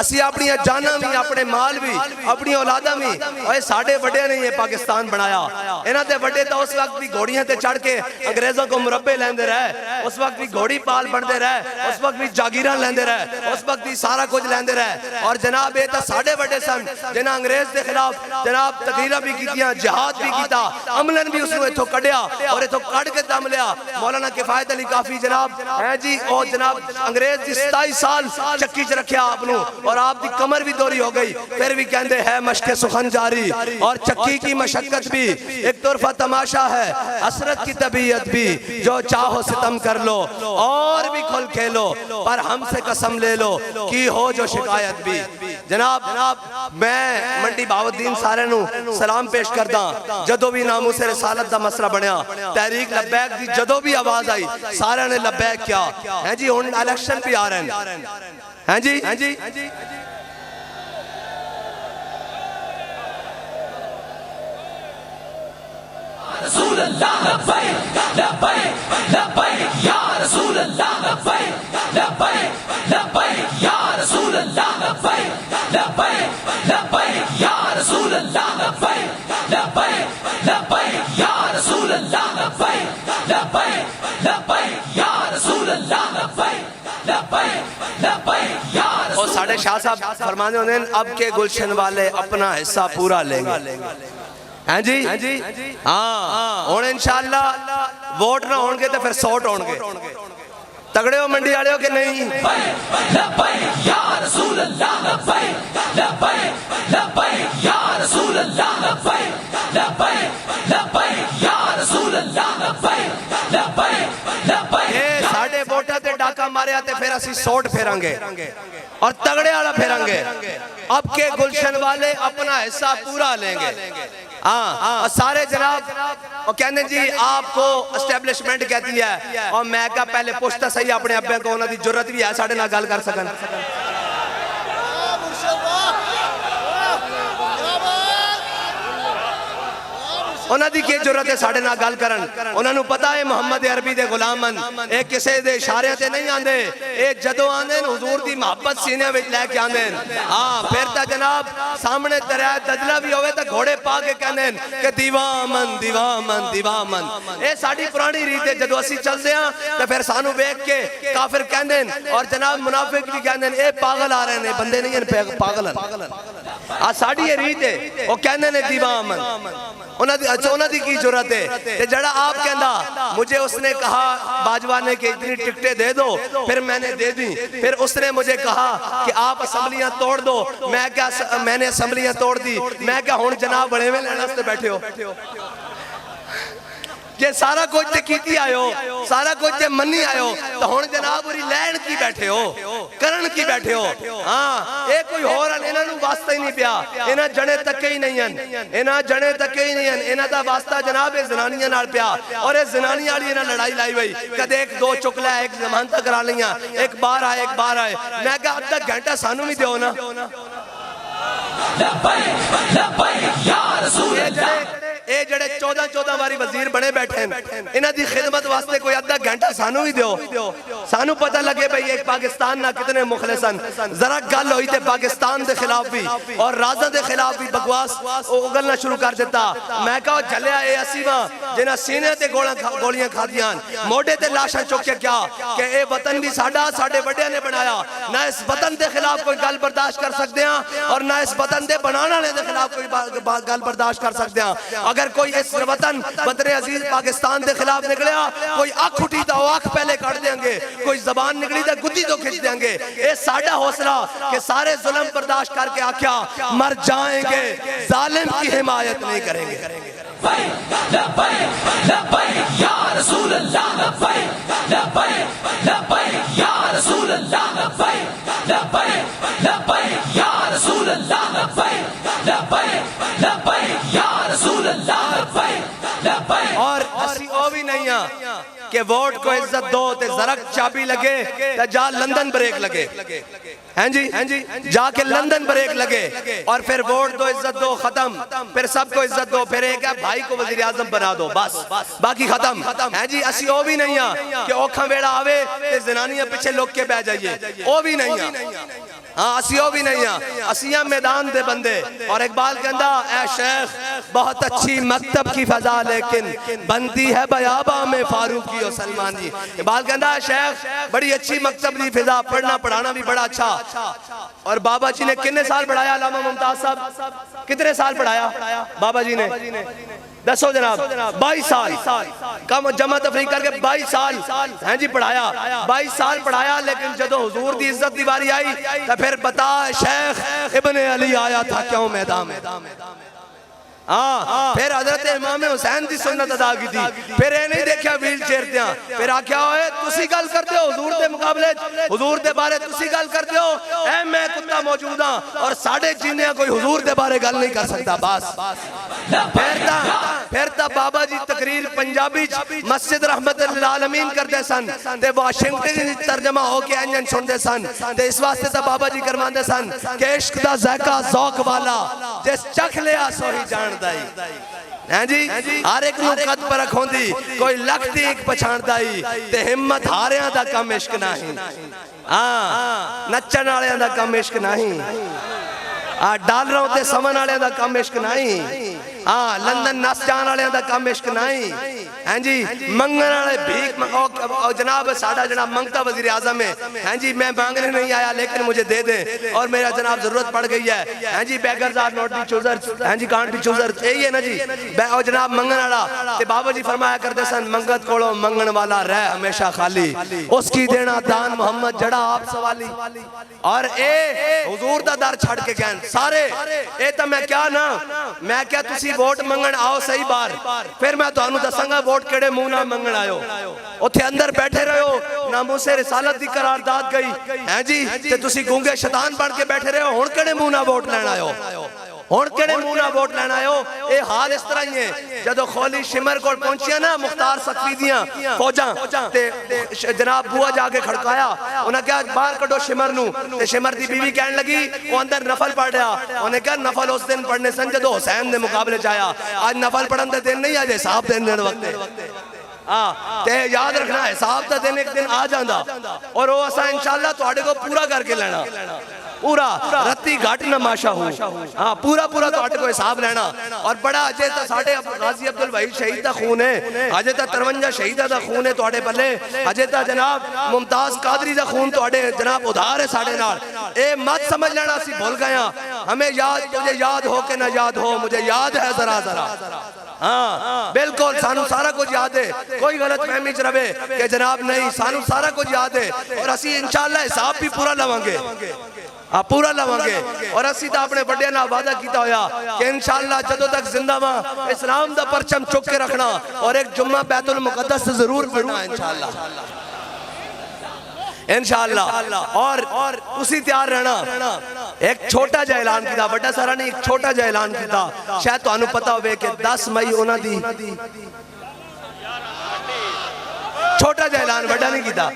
اسی اپنی جانہ بھی, اپنے مال بھی, اپنی اولادہ بھی, اور ساڑے وڈے نہیں یہ پاکستان بنایا. انہاں تے وڈے تو اس وقت بھی گھوڑیاں تے چڑھ کے انگریزوں کو مربے لیندے رہے, اس وقت بھی گھوڑی پال بندے رہے, اس وقت بھی جاگیراں لیندے رہے, اس وقت بھی سارا کچھ لیندے رہے. اور جناب یہ تو ساڑے وڈے سن جنہاں انگریز دے خلاف جناب تقریرہ بھی کیتیاں, جہاد بھی کیتا, عملاً بھی اس نے اتھو کڑیا اور اتھو کڑ کے دم لیا. مولانا کفایت علی کافی جناب ہے جی, اور جناب انگریز دی 27 سال چکی چ رکھیا آپ نو, اور آپ دی کمر بھی دوری ہو گئی, پھر بھی کہندے ہے مشق سخن جاری, اور چکی کی مشقت بھی ایک طرفہ تماشا ہے, حسرت کی طبیعت بھی جو چاہو ستم کر لو, اور بھی کھل کھیلو پر ہم سے قسم لے لو کی ہو جو شکایت بھی. جناب میں منڈی بہاؤالدین سارے نو سلام پیش کرداں, جدو بھی ناموس رسالت دا مسئلہ بنیا, تحریک لبیک دی جدو بھی آواز آئی سارے نے لبیک کیا ہیں جی. ان الیکشن بھی آ رہے ہیں جی, رسول اللہ لبیک لبیک لبیک یا رسول اللہ لبیک لبیک لبیک یا رسول اللہ لبیک لبیک لبیک یا رسول اللہ لبیک لبیک لبیک یا رسول اللہ لبیک لبیک لبیک یا رسول اللہ لبیک لبیک لبیک یا رسول. اور ساڑھے شاہ صاحب فرمانے ہونے اب کے گلشن والے اپنا حصہ پورا لیں گے ہیں جی. ہاں اور انشاءاللہ ووٹ نہ ہون گے تو پھر سوٹ ہون گے. تگڑے ہو منڈی آڑے ہو کہ نہیں؟ لبیک یا رسول اللہ لبیک لبیک لبیک یا رسول اللہ لبیک لبیک لبیک یا رسول اللہ لبیک لبیک لبیک. ساڑھے ووٹا تے ڈاکہ مارے آتے پھر اسی سوٹ پھیریں گے اور تگڑے آڑا پھیریں گے. اب کے گلشن والے اپنا حصہ پورا لیں گے. ہاں سارے جناب وہ کہنے جی آپ کو اسٹیبلشمنٹ کہتی ہے, اور میں کہا پہلے پوچھتا صحیح اپنے ابے کو, انہوں دی جرت بھی ہے ساڑھے نہ گل کر سکن. انہوں دی کی جرت ہے ساڑھے نہ گل کرن. انہوں نے پتا ہے محمد عربی دے غلامن ایک کسے دے اشارے تے نہیں آندے, ایک جدو آندے حضور دی محبت سینے وچ لے کے آندے. ہاں پھر تا جناب سامنے دریائے دجلہ بھی ہوئے تا گھوڑے پا کے کہندے کہ دیوامن دیوامن دیوامن. اے ساڑھی پرانی ریت ہے, جدو اسی چل دے ہیں تو پھر سانو بیک کے کافر کہندے, اور جناب منافق بھی کہندے اے پاگل آ رہے ہیں, بندے نہیں ہیں پاگل ہیں. آ ساڑی یہ ریت ہے وہ کہنے نے دیوان انہوں دی کی جرت ہے کہ جڑا آپ کہندا مجھے اس نے کہا باجوانے کے اتنی ٹکٹیں دے دو پھر میں نے دے دی پھر اس نے مجھے کہا کہ آپ اسمبلیاں توڑ دو میں نے اسمبلیاں توڑ دی میں کہا ہون جناب بڑے میں لینا سے بیٹھے ہو یہ سارا کچھ تے کیتی آئے ہو سارا کچھ تے منی آئے ہو تو ہون جناب اوری لین کی بیٹھے ہو کرن کی بیٹھے ہو ہاں اے کوئی ہو رہا انہاں نو واسطہ ہی نہیں پیا انہاں جنے تکے ہی نہیں ہیں انہاں جنے تکے ہی نہیں ہیں انہاں دا واسطہ جناب زنانیاں نال پیا اور اے زنانیاں والی انہاں لڑائی لائی ہوئی کدے ایک دو چکلا ایک ضمانت کرا لیاں ایک بار آئے میں کہا اب تک گھنٹہ سانو بھی دیو نا لبیک لبیک یا رسول اللہ اے جڑے 14 باری وزیر بنے بیٹھے ہیں انہاں دی خدمت واسطے کوئی آدھا گھنٹہ سانو ہی دیو سانو پتہ لگے بھئی ایک پاکستان نہ کتنے مخلصن ذرا گل ہوئی تے پاکستان دے خلاف بھی اور رازہ دے خلاف بھی بکواس اگلنا شروع کر دیتا میں کہا جلیا اے اسیواں جنہاں سینے تے گولیاں کھا دیاں موڑے تے لاشاں چکے کیا کہ اے وطن بھی ساڑھے بڑے نے بنایا نہ اس وطن دے خلاف کوئی گل برداشت کر سکتے ہیں اور نہ اس وطن دے بنانا دے خلاف کوئی گل برداشت کر سکتے ہیں اگر کوئی اس وطن وطن عزیز پاکستان دے خلاف نکلیا کوئی آنکھ اٹھی تا وہ آنکھ پہلے کٹ دیں گے کوئی زبان نکلی تا گدی تو کھچ دیں گے اے ساڑھا حوصلہ کہ سارے ظلم برداشت کر کے آکھیا مر جائیں گے ظالم کی حمایت نہیں کریں گے لبیک لبیک لبیک یا رسول اللہ لبیک لبیک لبیک یا رسول اللہ لبیک لبیک لبیک یا رسول اللہ لبیک لبیک لبیک یا رسول اللہ لبیک لبیک اور اسی او بھی نہیں ہیں کہ ووٹ کو عزت دو تے زرک چابی لگے تا جا لندن بریک لگے ہیں جی جا کے لندن بریک لگے اور پھر ووٹ دو عزت دو ختم پھر سب کو عزت دو پھر ایک ہے بھائی کو وزیر اعظم بنا دو بس باقی ختم ہیں جی اسی او بھی نہیں ہیں کہ اوکھاں بیڑا آوے تے زنانیاں پیچھے لوگ کے بہ جائیے او بھی نہیں ہیں ہاں اسیوں بھی نہیں ہیں اسیاں میدان دے بندے اور اقبال کہندا اے شیخ بہت اچھی مکتب کی فضا لیکن بنتی ہے بیاباں میں فاروقی و سلمانی اقبال کہندا اے شیخ بڑی اچھی مکتب دی فضا پڑھنا پڑھانا بھی بڑا اچھا اور بابا جی نے کتنے سال پڑھایا علامہ ممتاز صاحب کتنے سال پڑھایا بابا جی نے دسو جناب 22 سال کم جمع تفریق کر کے 22 سال ہیں جی پڑھایا 22 سال پڑھایا لیکن جدو حضور دی عزت دی باری آئی تو پھر بتا شیخ ابن علی آیا تھا کیوں میدان میں پھر حضرت امام حسین دی سنت ادا کی تھی پھر اے نہیں دیکھیا ویل چیئر دیاں پھر آکھیا ہوئے تسی گل کرتے ہو حضور دے مقابلے حضور دے بارے تسی گل کرتے ہو اے میں کتا موجود ہاں اور ساڑھے جینے کوئی حضور دے بارے گل نہیں کر سکتا بس پھر تا بابا جی تقریر پنجابی مسجد رحمت للعالمین کرتے سن تے واشنگٹن ترجمہ ہو کے انجن سن سن تے اس واسطے تا بابا جی کرمان دے سن کہ عشق دا ذائقہ ذوق والا جس چکھ لیا سوہی جان ہیں جی ہر ایک نو قد پر رکھوں دی کوئی لکھتی ایک پچھان دائی تے ہمت ہاریاں دا کم عشق نہیں نچن آلیاں دا کم عشق نہیں ڈالروں تے سمن آلیاں دا کم عشق نہیں لندن ناس جان آلیاں دا کم عشق نہیں ہیں جی منگن آلے بھیک جناب ساڑھا جناب منگتا وزیر اعظم ہے ہیں جی میں مانگنے نہیں آیا لیکن مجھے دے دیں اور میرا جناب ضرورت پڑ گئی ہے ہیں جی beggars are not be chooser ہیں جی کانٹ بی چوزر یہی ہے نا جی اور جناب منگن آلا تے بابا جی فرمایا کرتے سن منگت کوڑو منگن والا رہ ہمیشہ خالی اس کی دینا دان محمد جڑا آپ سوالی اور اے حضور دا در چھڑ کے گئن سارے اے تا میں کیا نا میں کیا تسی ووٹ منگن آؤ صحیح بار پھر میں تو انہوں دسنگا ووٹ کڑے مونا منگن آئو اتھے اندر بیٹھے رہے ہو ناموں سے رسالت دی قرار داد گئی ہیں جی کہ تسی گونگے شیطان بڑھ کے بیٹھے رہے ہو ہن کڑے مونا ووٹ لینا آئو ہون کڑے مونا ووٹ لینا آئے ہو اے حال اس طرح ہی ہے جدو خولی شمر کو پہنچیا نا مختار سکوی دیاں فوجاں تے جناب بوا جا کے کھڑکایا انہاں کہا باہر کڑو شمر نو تے شمر دی بیوی کہنے لگی وہ اندر نفل پڑھ رہا انہیں کہا نفل اس دن پڑھنے سن جدو حسین نے مقابلے چاہیا آج نفل پڑھن دے دن نہیں آجے صاحب دن دن وقت تے یاد رکھنا ہے صاحب تا دن ایک دن آ جاندہ اور وہ اسا انشاءاللہ تو آڑے کو پورا کر کے لینا پورا رتی گھاٹ نماشا ہوں پورا تو آٹے کو حساب لینا اور بڑا اجے تا ساڑھے غازی عبدالوحید شہید تا خون ہے اجے تا 53 شہیدہ تا خون ہے تو آٹے پلے اجے تا جناب ممتاز قادری تا خون تو آٹے جناب ادھار ہے ساڑھے نال اے مت سمجھ لینا سی بھول گیا ہمیں یاد مجھے یاد ہو کہ نہ یاد ہو مجھے یاد ہے ذرا ذرا ہاں بالکل سانو سارا کچھ یاد ہے کوئی غلط فہمی چ رہے کہ جناب نہیں سانو سارا کچھ یاد ہے اور اسی انشاءاللہ حساب بھی پورا لوانگے پورا لوانگے اور اسی تا اپنے بڑے نہ وعدہ کیتا ہویا کہ انشاءاللہ جدوں تک زندہ ماں اسلام دا پرچم چک کے رکھنا اور ایک جمعہ بیت المقدس سے ضرور پڑھنا انشاءاللہ انشاءاللہ اور اسی تیار رہنا ایک چھوٹا جا اعلان کیتا بڑا سارا نہیں ایک چھوٹا جا اعلان کیتا شاید تو انہوں پتا ہوئے کہ 10 مئی انہوں دی چھوٹا جا اعلان بڑا نہیں کیتا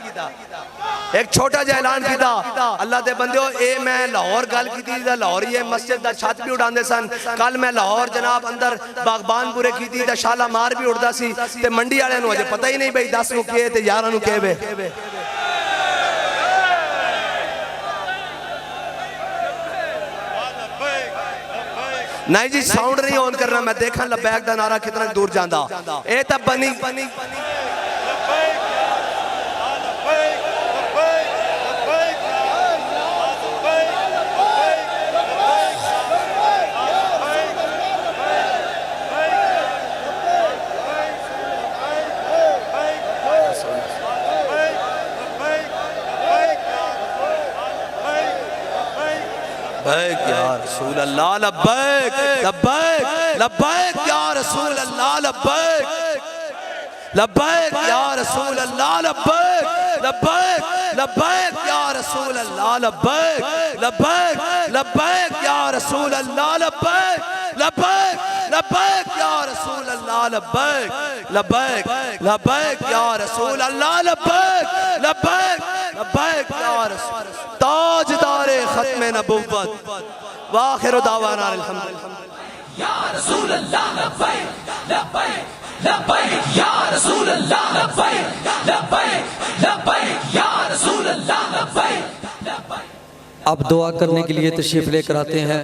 ایک چھوٹا جا اعلان کیتا اللہ دے بندیو اے میں لاہور گل کیتی دا لاہور یہ مسجد دا چھت بھی اڑان دے سن کل میں لاہور جناب اندر باغبان پورے کیتی دا شالا مار بھی اڑدا سی تے منڈی والے نو اجے پتہ ہی نہیں بھئی 10 نو کیے تے 11 نو کیے نہیں جی ساؤنڈ نہیں آن کرنا میں دیکھا لبیک دا نعرہ کتنا دور جاندہ اے تب بنی لبیک یا رسول اللہ لبیک لبیک لبیک یا رسول اللہ لبیک لبیک یا رسول اللہ لبیک لبیک لبیک یا رسول اللہ لبیک لبیک لبیک یا رسول اللہ لبیک لبیک لبیک یا رسول اللہ لبیک لبیک لبیک یا رسول اللہ لبیک لبیک لبیک یا رسول تاجدار ختم نبوت وآخر دعوانا الحمدللہ یا رسول اللہ لبیک لبیک لبیک یا رسول اللہ لبیک لبیک لبیک یا رسول اللہ لبیک لبیک اب دعا کرنے کے لیے تشریف لے کر آتے ہیں